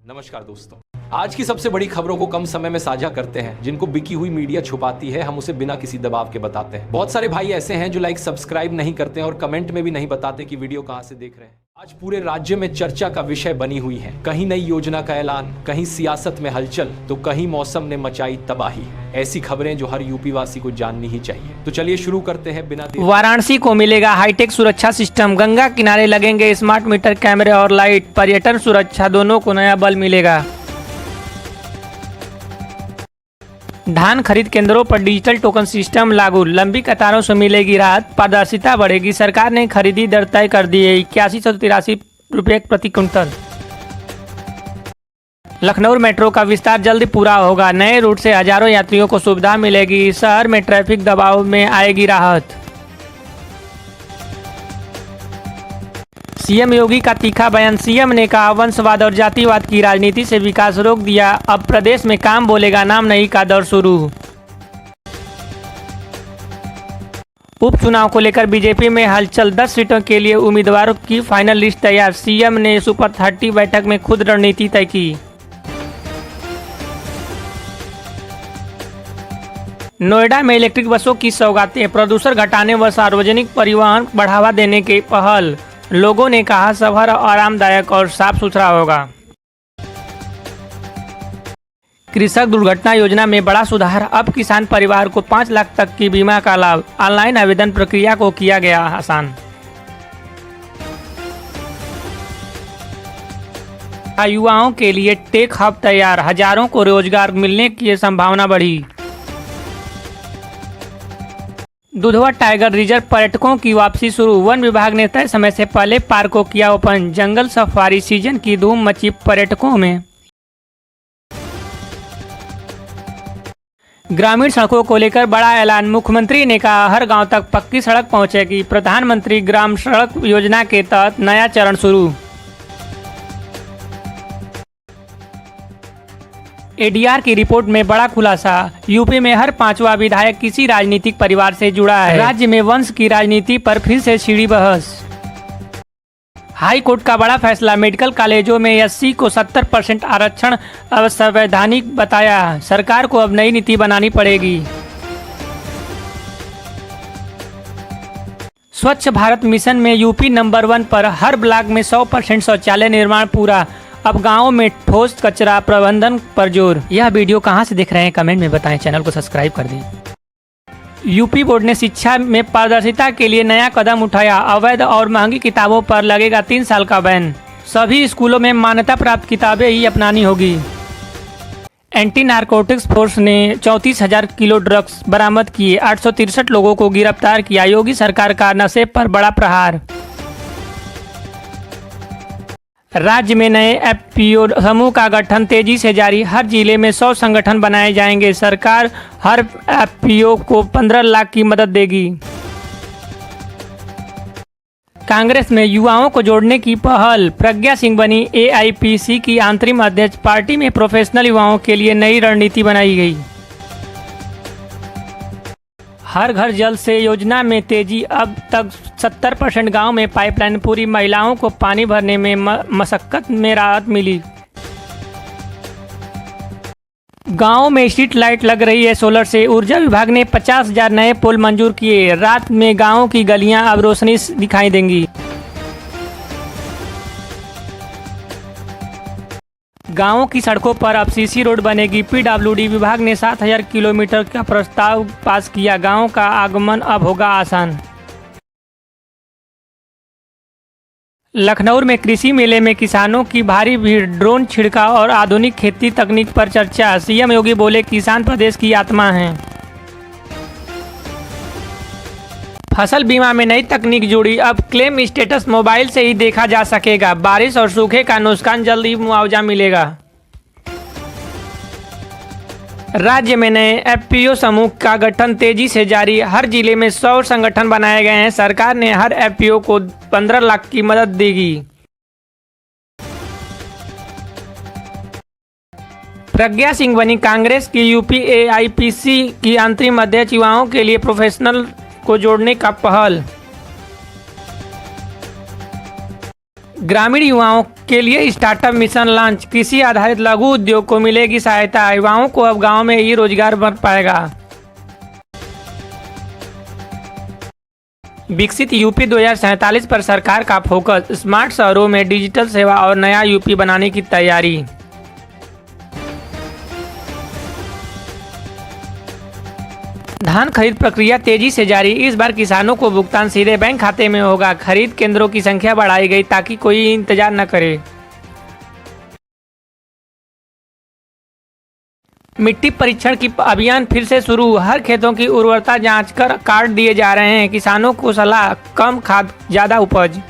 नमस्कार दोस्तों, आज की सबसे बड़ी खबरों को कम समय में साझा करते हैं। जिनको बिकी हुई मीडिया छुपाती है, हम उसे बिना किसी दबाव के बताते हैं। बहुत सारे भाई ऐसे हैं जो लाइक सब्सक्राइब नहीं करते हैं और कमेंट में भी नहीं बताते कि वीडियो कहां से देख रहे हैं। आज पूरे राज्य में चर्चा का विषय बनी हुई है। कहीं नई योजना का ऐलान, कहीं सियासत में हलचल, तो कहीं मौसम ने मचाई तबाही। ऐसी खबरें जो हर यूपी वासी को जाननी ही चाहिए। तो चलिए शुरू करते हैं बिना देर। वाराणसी को मिलेगा हाईटेक सुरक्षा सिस्टम, गंगा किनारे लगेंगे स्मार्ट मीटर, कैमरे और लाइट, पर्यटन सुरक्षा दोनों को नया बल मिलेगा। धान खरीद केंद्रों पर डिजिटल टोकन सिस्टम लागू, लंबी कतारों से मिलेगी राहत, पारदर्शिता बढ़ेगी। सरकार ने खरीदी दर तय कर दी है 8183 रुपये प्रति क्विंटल। लखनऊ मेट्रो का विस्तार जल्द पूरा होगा, नए रूट से हजारों यात्रियों को सुविधा मिलेगी। शहर में ट्रैफिक दबाव में आएगी राहत। सीएम योगी का तीखा बयान, सीएम ने कहा वंशवाद और जातिवाद की राजनीति से विकास रोक दिया, अब प्रदेश में काम बोलेगा नाम नहीं का दौर शुरू। उपचुनाव को लेकर बीजेपी में हलचल, 10 सीटों के लिए उम्मीदवारों की फाइनल लिस्ट तैयार, सीएम ने सुपर 30 बैठक में खुद रणनीति तय की। नोएडा में इलेक्ट्रिक बसों की सौगातें, प्रदूषण घटाने व सार्वजनिक परिवहन बढ़ावा देने की पहल, लोगों ने कहा सफर आरामदायक और साफ सुथरा होगा। कृषक दुर्घटना योजना में बड़ा सुधार, अब किसान परिवार को 5 लाख तक की बीमा का लाभ, ऑनलाइन आवेदन प्रक्रिया को किया गया आसान। युवाओं के लिए टेक हब तैयार, हजारों को रोजगार मिलने की संभावना बढ़ी। दुधवा टाइगर रिजर्व पर्यटकों की वापसी शुरू, वन विभाग ने तय समय से पहले पार्क को किया ओपन, जंगल सफारी सीजन की धूम मची पर्यटकों में। ग्रामीण सड़कों को लेकर बड़ा ऐलान, मुख्यमंत्री ने कहा हर गांव तक पक्की सड़क पहुंचेगी, प्रधानमंत्री ग्राम सड़क योजना के तहत नया चरण शुरू। एडीआर की रिपोर्ट में बड़ा खुलासा, यूपी में हर 5वां विधायक किसी राजनीतिक परिवार से जुड़ा है, राज्य में वंश की राजनीति पर फिर से छिड़ी बहस। हाई कोर्ट का बड़ा फैसला, मेडिकल कॉलेजों में एससी को 70% आरक्षण असंवैधानिक बताया, सरकार को अब नई नीति बनानी पड़ेगी। स्वच्छ भारत मिशन में यूपी नंबर 1 पर, हर ब्लॉक में 100% शौचालय निर्माण पूरा, अब गाँव में ठोस कचरा प्रबंधन पर जोर। यह वीडियो कहां से देख रहे हैं कमेंट में बताएं, चैनल को सब्सक्राइब कर दें। यूपी बोर्ड ने शिक्षा में पारदर्शिता के लिए नया कदम उठाया, अवैध और महंगी किताबों पर लगेगा 3 साल का बैन, सभी स्कूलों में मान्यता प्राप्त किताबें ही अपनानी होगी। एंटी नारकोटिक्स फोर्स ने 34,000 किलो ड्रग्स बरामद किए, 863 लोगों को गिरफ्तार किया, योगी सरकार का नशे पर बड़ा प्रहार। राज्य में नए एफपीओ समूह का गठन तेजी से जारी, हर जिले में 100 संगठन बनाए जाएंगे, सरकार हर एफपीओ को 15 लाख की मदद देगी। कांग्रेस में युवाओं को जोड़ने की पहल, प्रज्ञा सिंह बनी एआईपीसी की अंतरिम अध्यक्ष, पार्टी में प्रोफेशनल युवाओं के लिए नई रणनीति बनाई गई। हर घर जल से योजना में तेजी, अब तक 70% गांव में पाइपलाइन पूरी, महिलाओं को पानी भरने में मशक्कत में राहत मिली। गांव में स्ट्रीट लाइट लग रही है सोलर से, ऊर्जा विभाग ने 50,000 नए पोल मंजूर किए, रात में गांव की गलियां अब रोशनी दिखाई देंगी। गांवों की सड़कों पर अब सीसी रोड बनेगी, पीडब्ल्यूडी विभाग ने 7,000 किलोमीटर का प्रस्ताव पास किया, गांव का आगमन अब होगा आसान। लखनऊ में कृषि मेले में किसानों की भारी भीड़, ड्रोन छिड़काव और आधुनिक खेती तकनीक पर चर्चा, सीएम योगी बोले किसान प्रदेश की आत्मा हैं। फसल बीमा में नई तकनीक जुड़ी, अब क्लेम स्टेटस मोबाइल से ही देखा जा सकेगा, बारिश और सूखे का नुकसान जल्द ही मुआवजा मिलेगा। राज्य में नए एफपीओ समूह का गठन तेजी से जारी, हर जिले में 100 संगठन बनाए गए हैं, सरकार ने हर एफपीओ को 15 लाख की मदद देगी। प्रज्ञा सिंह बनी कांग्रेस की यूपी एआईपीसी की अंतरिम अध्यक्ष, युवाओं के लिए प्रोफेशनल को जोड़ने का पहल। ग्रामीण युवाओं के लिए स्टार्टअप मिशन लॉन्च, कृषि आधारित लघु उद्योग को मिलेगी सहायता, युवाओं को अब गांव में ही रोजगार बन पाएगा। विकसित यूपी 2047 पर सरकार का फोकस, स्मार्ट शहरों में डिजिटल सेवा और नया यूपी बनाने की तैयारी। धान खरीद प्रक्रिया तेजी से जारी, इस बार किसानों को भुगतान सीधे बैंक खाते में होगा। खरीद केंद्रों की संख्या बढ़ाई गई ताकि कोई इंतजार न करे। मिट्टी परीक्षण की अभियान फिर से शुरू, हर खेतों की उर्वरता जांच कर कार्ड दिए जा रहे हैं। किसानों को सलाह, कम खाद ज्यादा उपज।